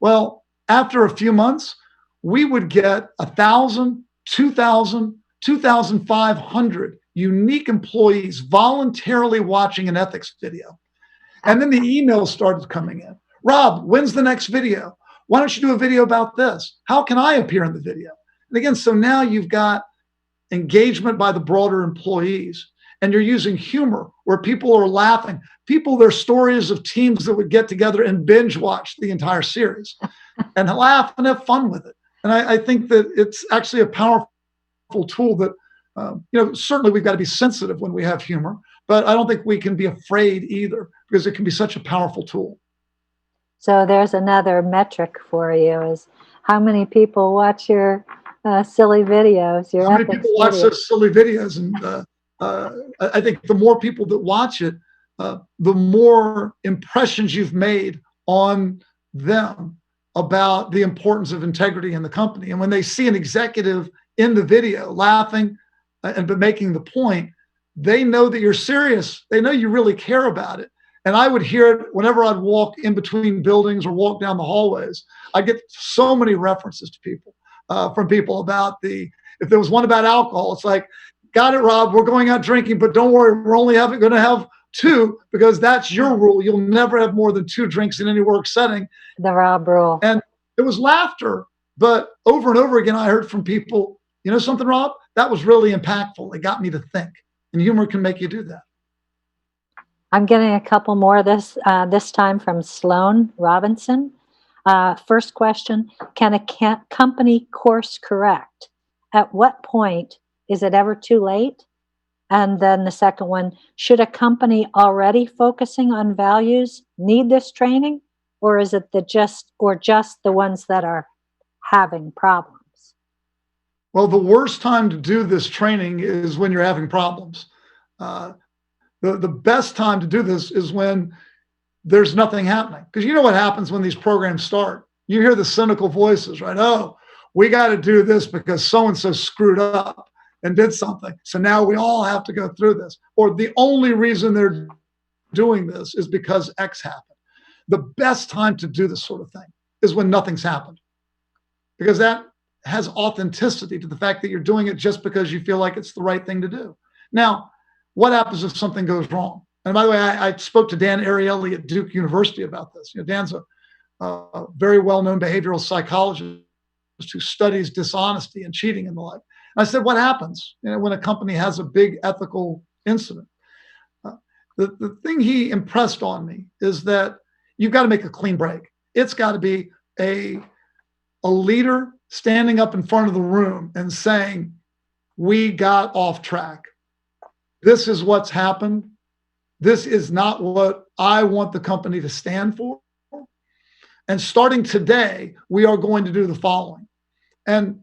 Well, after a few months, we would get 1,000, 2,000, 2,500 unique employees voluntarily watching an ethics video. And then the emails started coming in. Rob, when's the next video? Why don't you do a video about this? How can I appear in the video? And again, so now you've got engagement by the broader employees, and you're using humor where people are laughing. People, their stories of teams that would get together and binge watch the entire series and laugh and have fun with it. And I think that it's actually a powerful tool that, certainly we've got to be sensitive when we have humor, but I don't think we can be afraid either, because it can be such a powerful tool. So there's another metric for you, is how many people watch your silly videos, your How many ethics people watch videos. those silly videos? And I think the more people that watch it, the more impressions you've made on them about the importance of integrity in the company. And when they see an executive in the video laughing but making the point, they know that you're serious. They know you really care about it. And I would hear it whenever I'd walk in between buildings or walk down the hallways. I get so many references to people from people about if there was one about alcohol, it's like, got it, Rob, we're going out drinking, but don't worry, we're only going to have 2 because that's your rule. You'll never have more than 2 drinks in any work setting. The Rob rule. And it was laughter, but over and over again, I heard from people, you know something, Rob, that was really impactful. It got me to think, and humor can make you do that. I'm getting a couple more this time from Sloan Robinson. First question, can a company course correct? At what point is it ever too late? And then the second one, should a company already focusing on values need this training? Or is it just the ones that are having problems? Well, the worst time to do this training is when you're having problems. The best time to do this is when there's nothing happening. Because you know what happens when these programs start? You hear the cynical voices, right? Oh, we got to do this because so-and-so screwed up and did something. So now we all have to go through this. Or the only reason they're doing this is because X happened. The best time to do this sort of thing is when nothing's happened. Because that has authenticity to the fact that you're doing it just because you feel like it's the right thing to do. Now, what happens if something goes wrong? And by the way, I spoke to Dan Ariely at Duke University about this. Dan's a very well-known behavioral psychologist who studies dishonesty and cheating and the like. And I said, what happens when a company has a big ethical incident? The thing he impressed on me is that you've got to make a clean break. It's got to be a leader standing up in front of the room and saying, we got off track. This is what's happened. This is not what I want the company to stand for. And starting today, we are going to do the following. And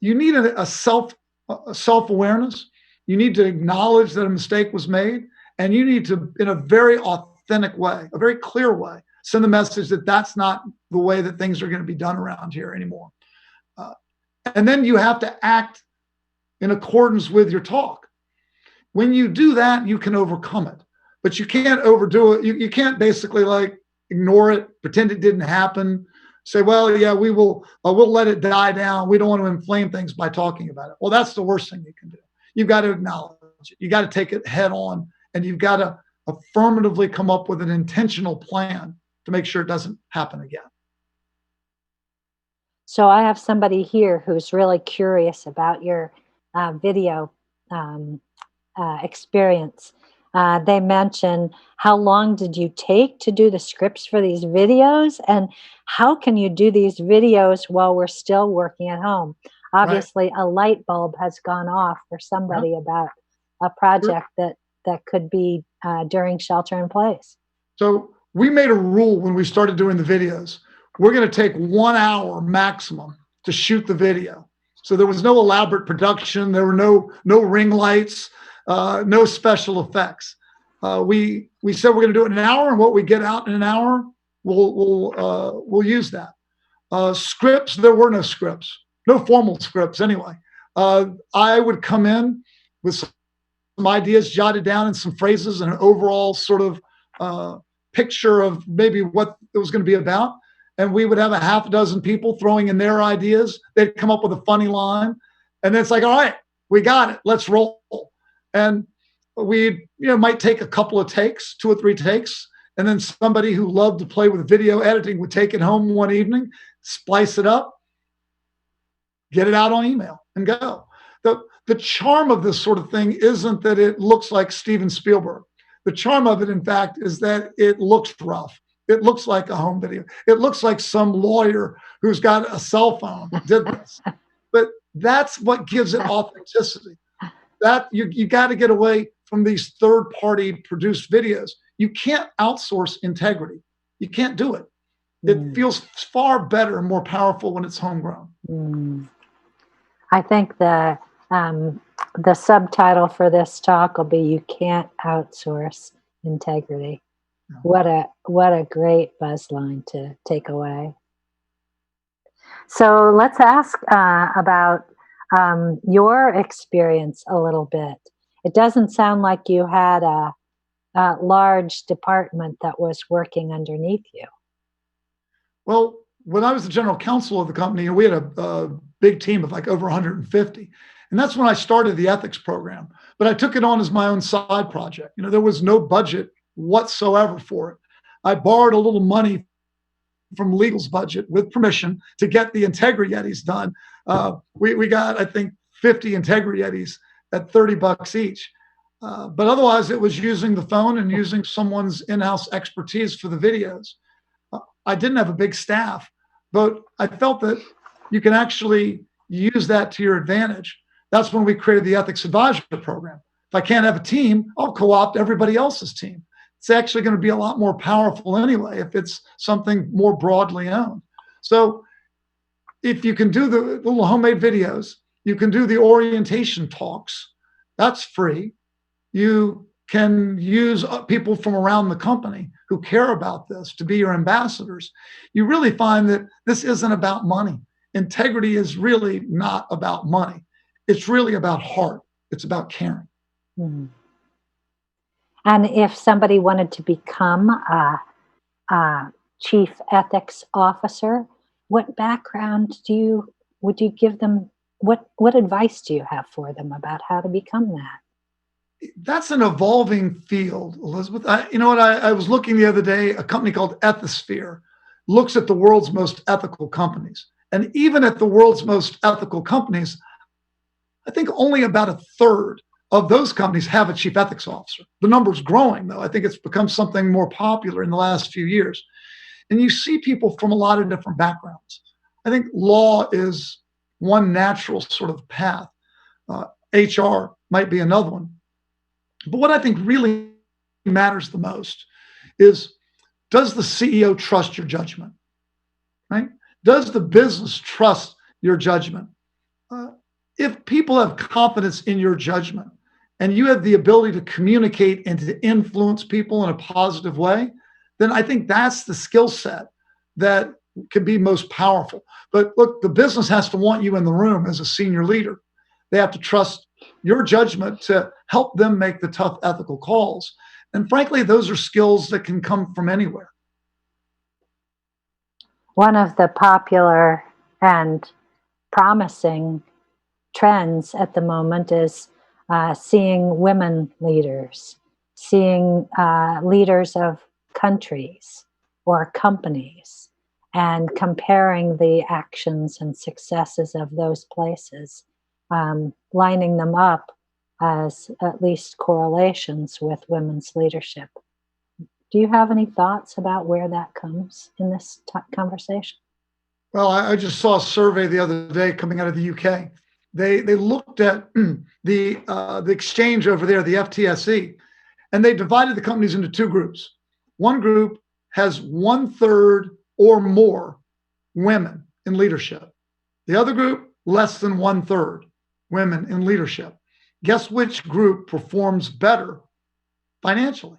you need a self-awareness. You need to acknowledge that a mistake was made. And you need to, in a very authentic way, a very clear way, send the message that that's not the way that things are going to be done around here anymore. And then you have to act in accordance with your talk. When you do that, you can overcome it. But you can't overdo it. You can't basically like ignore it, pretend it didn't happen, say, well, yeah, we'll let it die down. We don't want to inflame things by talking about it. Well, that's the worst thing you can do. You've got to acknowledge it. You got to take it head on, and you've got to affirmatively come up with an intentional plan to make sure it doesn't happen again. So I have somebody here who's really curious about your video experience. They mention, how long did you take to do the scripts for these videos? And how can you do these videos while we're still working at home? Obviously, right. A light bulb has gone off for somebody about a project that could be during shelter in place. So we made a rule when we started doing the videos. We're going to take 1 hour maximum to shoot the video. So there was no elaborate production. There were no ring lights, no special effects. We said we're going to do it in an hour, and what we get out in an hour, we'll use that. Scripts, there were no scripts, no formal scripts anyway. I would come in with some ideas jotted down and some phrases and an overall sort of picture of maybe what it was going to be about. And we would have a half a dozen people throwing in their ideas. They'd come up with a funny line. And then it's like, all right, we got it, let's roll. And we, might take a couple of takes, 2 or 3 takes, and then somebody who loved to play with video editing would take it home one evening, splice it up, get it out on email, and go. The charm of this sort of thing isn't that it looks like Steven Spielberg. The charm of it, in fact, is that it looks rough. It looks like a home video. It looks like some lawyer who's got a cell phone did this. But that's what gives it authenticity. That you got to get away from these third-party produced videos. You can't outsource integrity. You can't do it. It feels far better and more powerful when it's homegrown. I think the subtitle for this talk will be "You Can't Outsource Integrity." What a great buzz line to take away. So let's ask about your experience a little bit. It doesn't sound like you had a large department that was working underneath you. Well, when I was the general counsel of the company, we had a big team of like over 150. And that's when I started the ethics program. But I took it on as my own side project. There was no budget whatsoever for it. I borrowed a little money from legal's budget with permission to get the Integra Yetis done. We got, I think, 50 Integra Yetis at $30 each. But otherwise, it was using the phone and using someone's in-house expertise for the videos. I didn't have a big staff, but I felt that you can actually use that to your advantage. That's when we created the Ethics Advisory Program. If I can't have a team, I'll co-opt everybody else's team. It's actually going to be a lot more powerful anyway if it's something more broadly owned. So if you can do the little homemade videos, you can do the orientation talks, that's free. You can use people from around the company who care about this to be your ambassadors. You really find that this isn't about money. Integrity is really not about money. It's really about heart. It's about caring. Mm-hmm. And if somebody wanted to become a chief ethics officer, what background would you give them? What advice do you have for them about how to become that? That's an evolving field, Elizabeth. I was looking the other day, a company called Ethisphere looks at the world's most ethical companies. And even at the world's most ethical companies, I think only about a third of those companies have a chief ethics officer. The number's growing, though. I think it's become something more popular in the last few years. And you see people from a lot of different backgrounds. I think law is one natural sort of path. HR might be another one. But what I think really matters the most is, does the CEO trust your judgment, right? Does the business trust your judgment? If people have confidence in your judgment and you have the ability to communicate and to influence people in a positive way, then I think that's the skill set that can be most powerful. But look, the business has to want you in the room as a senior leader. They have to trust your judgment to help them make the tough ethical calls. And frankly, those are skills that can come from anywhere. One of the popular and promising trends at the moment is seeing women leaders, seeing leaders of countries or companies, and comparing the actions and successes of those places, lining them up as at least correlations with women's leadership. Do you have any thoughts about where that comes in this conversation? Well, I just saw a survey the other day coming out of the UK. They looked at the exchange over there, the FTSE, and they divided the companies into 2 groups. One group has 1/3 or more women in leadership. The other group, less than 1/3 women in leadership. Guess which group performs better financially?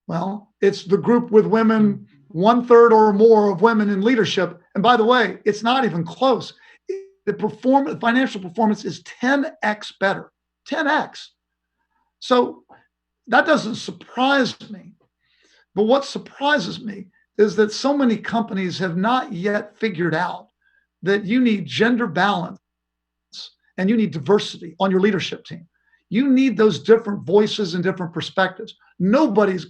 Well, it's the group with women, 1/3 or more of women in leadership. And by the way, it's not even close. The financial performance is 10x better, 10x. So that doesn't surprise me. But what surprises me is that so many companies have not yet figured out that you need gender balance and you need diversity on your leadership team. You need those different voices and different perspectives. Nobody's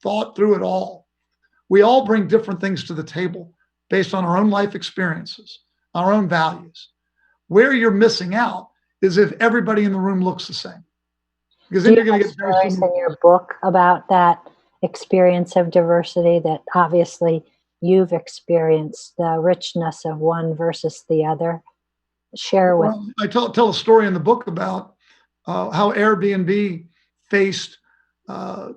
thought through it all. We all bring different things to the table based on our own life experiences, our own values. Where you're missing out is if everybody in the room looks the same. Because then Do you're you going to have get very stories similar. in your book about that experience of diversity that obviously you've experienced, the richness of one versus the other? Share with. Well, I tell a story in the book about how Airbnb faced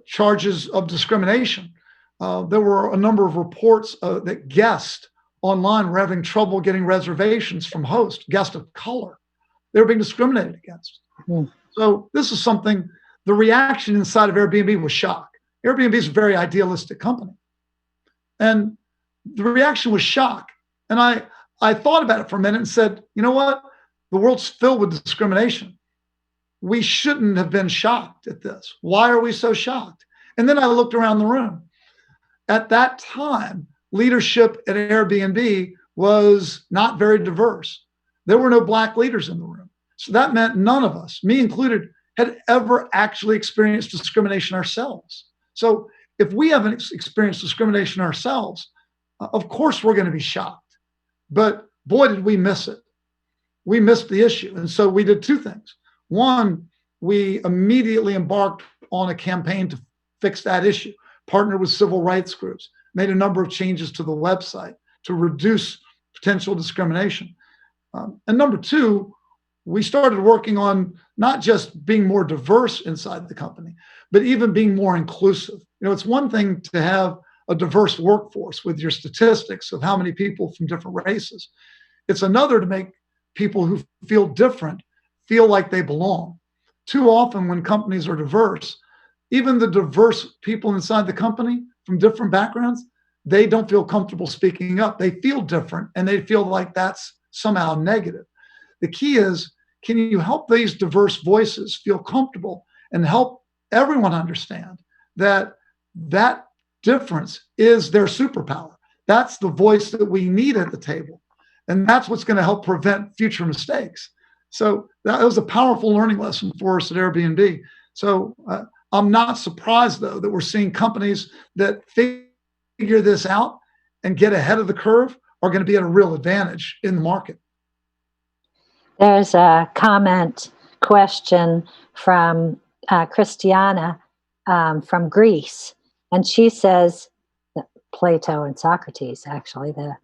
charges of discrimination. There were a number of reports that guests online were having trouble getting reservations from hosts, guests of color. They were being discriminated against. Hmm. So this is something, the reaction inside of Airbnb was shock. Airbnb is a very idealistic company. And the reaction was shock. And I thought about it for a minute and said, you know what? The world's filled with discrimination. We shouldn't have been shocked at this. Why are we so shocked? And then I looked around the room. At that time, leadership at Airbnb was not very diverse. There were no Black leaders in the room. So that meant none of us, me included, had ever actually experienced discrimination ourselves. So if we haven't experienced discrimination ourselves, of course we're going to be shocked. But boy, did we miss it. We missed the issue. And so we did two things. One, we immediately embarked on a campaign to fix that issue, partnered with civil rights groups, made a number of changes to the website to reduce potential discrimination. And number two, we started working on not just being more diverse inside the company, but even being more inclusive. You know, it's one thing to have a diverse workforce with your statistics of how many people from different races. It's another to make people who feel different feel like they belong. Too often when companies are diverse, even the diverse people inside the company from different backgrounds, they don't feel comfortable speaking up. They feel different and they feel like that's somehow negative. The key is, can you help these diverse voices feel comfortable and help everyone understand that that difference is their superpower? That's the voice that we need at the table. And that's what's going to help prevent future mistakes. So that was a powerful learning lesson for us at Airbnb. So I'm not surprised, though, that we're seeing companies that figure this out and get ahead of the curve are going to be at a real advantage in the market. There's a question from Christiana from Greece. And she says, that Plato and Socrates, actually, the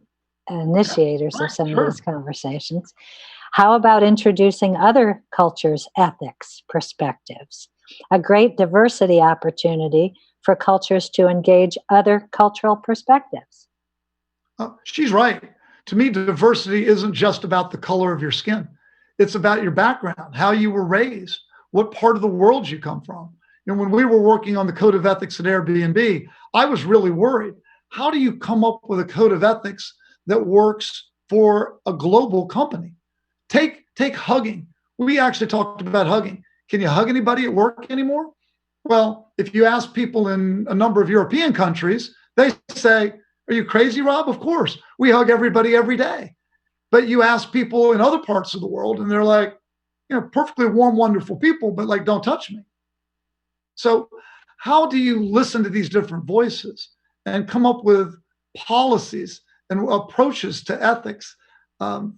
initiators Yeah, of some sure. of these conversations. How about introducing other cultures' ethics perspectives? A great diversity opportunity for cultures to engage other cultural perspectives. She's right. To me, diversity isn't just about the color of your skin. It's about your background, how you were raised, what part of the world you come from. You know, when we were working on the code of ethics at Airbnb, I was really worried. How do you come up with a code of ethics that works for a global company? Take hugging. We actually talked about hugging. Can you hug anybody at work anymore? Well, if you ask people in a number of European countries, they say, are you crazy, Rob? Of course. We hug everybody every day. But you ask people in other parts of the world, and they're like, you know, perfectly warm, wonderful people, but like, don't touch me. So how do you listen to these different voices and come up with policies and approaches to ethics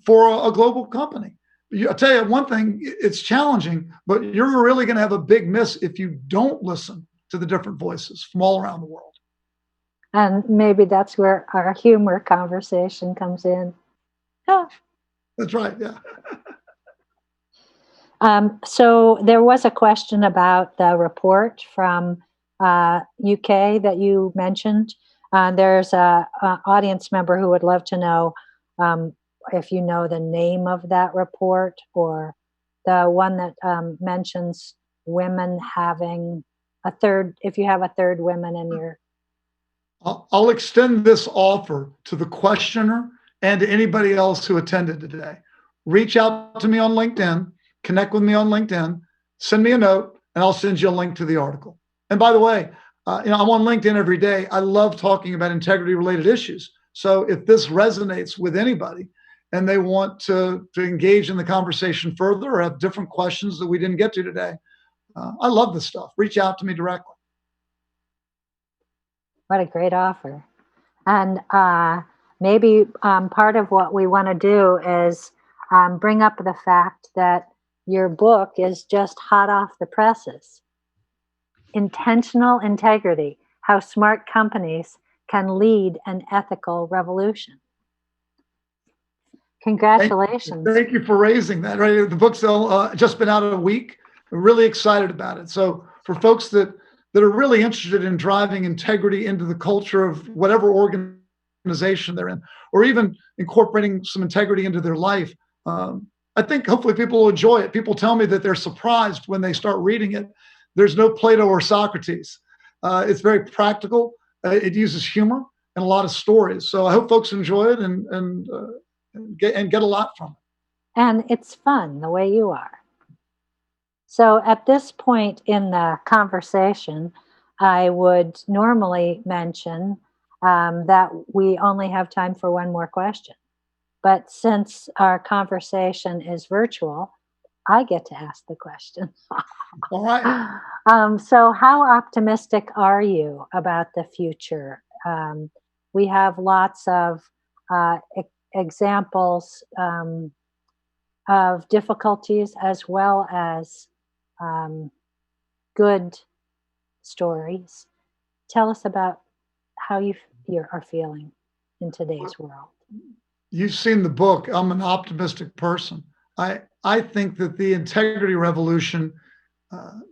for a global company? I'll tell you one thing, it's challenging, but you're really going to have a big miss if you don't listen to the different voices from all around the world. And maybe that's where our humor conversation comes in. Oh. That's right, yeah. So there was a question about the report from UK that you mentioned. There's a audience member who would love to know if you know the name of that report, or the one that mentions women having if you have a third women in your. I'll extend this offer to the questioner and to anybody else who attended today. Reach out to me on LinkedIn, connect with me on LinkedIn, send me a note, and I'll send you a link to the article. And by the way, I'm on LinkedIn every day. I love talking about integrity-related issues. So if this resonates with anybody and they want to engage in the conversation further or have different questions that we didn't get to today. I love this stuff. Reach out to me directly. What a great offer. And maybe part of what we want to do is bring up the fact that your book is just hot off the presses. Intentional Integrity: How Smart Companies Can Lead an Ethical Revolution. Congratulations. Thank you for raising that. Right, the book's just been out a week. We're really excited about it. So for folks that are really interested in driving integrity into the culture of whatever organization they're in, or even incorporating some integrity into their life, I think hopefully people will enjoy it. People tell me that they're surprised when they start reading it. There's no Plato or Socrates. It's very practical. It uses humor and a lot of stories. So I hope folks enjoy it and get a lot from it. And it's fun the way you are. So at this point in the conversation, I would normally mention that we only have time for one more question. But since our conversation is virtual, I get to ask the question. All right. So how optimistic are you about the future? We have lots of examples of difficulties as well as good stories. Tell us about how you are feeling in today's world. You've seen the book. I'm an optimistic person. I think that the integrity revolution,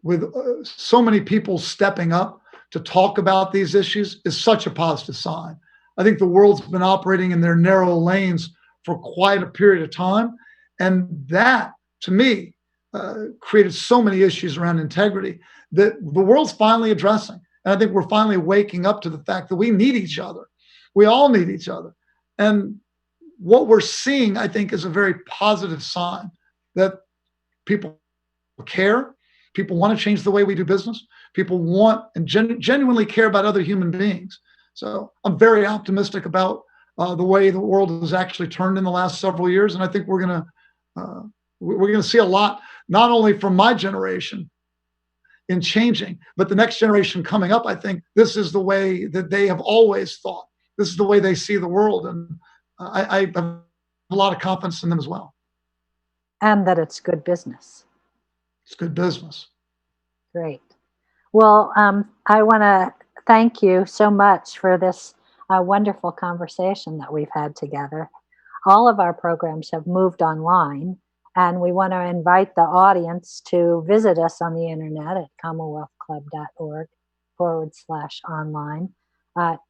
with so many people stepping up to talk about these issues, is such a positive sign. I think the world's been operating in their narrow lanes for quite a period of time. And that, to me, created so many issues around integrity that the world's finally addressing. And I think we're finally waking up to the fact that we need each other. We all need each other. And what we're seeing, I think, is a very positive sign that people care. People want to change the way we do business. People want and genuinely care about other human beings. So I'm very optimistic about the way the world has actually turned in the last several years. And I think we're going to see a lot, not only from my generation in changing, but the next generation coming up. I think this is the way that they have always thought. This is the way they see the world. And I have a lot of confidence in them as well. And that it's good business. It's good business. Great. Well, I want to thank you so much for this wonderful conversation that we've had together. All of our programs have moved online, and we want to invite the audience to visit us on the internet at commonwealthclub.org/online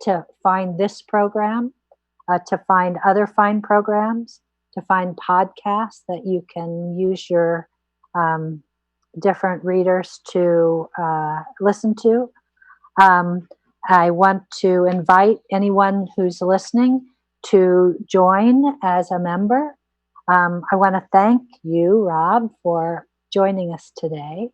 to find this program, to find other fine programs, to find podcasts that you can use your different readers to listen to. I want to invite anyone who's listening to join as a member. I want to thank you, Rob, for joining us today,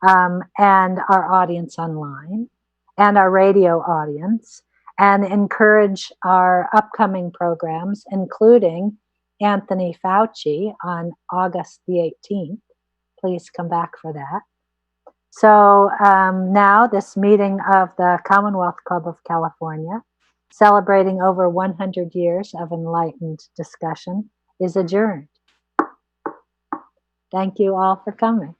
and our audience online, and our radio audience, and encourage our upcoming programs, including Anthony Fauci on August the 18th. Please come back for that. So now this meeting of the Commonwealth Club of California, celebrating over 100 years of enlightened discussion, is adjourned. Thank you all for coming.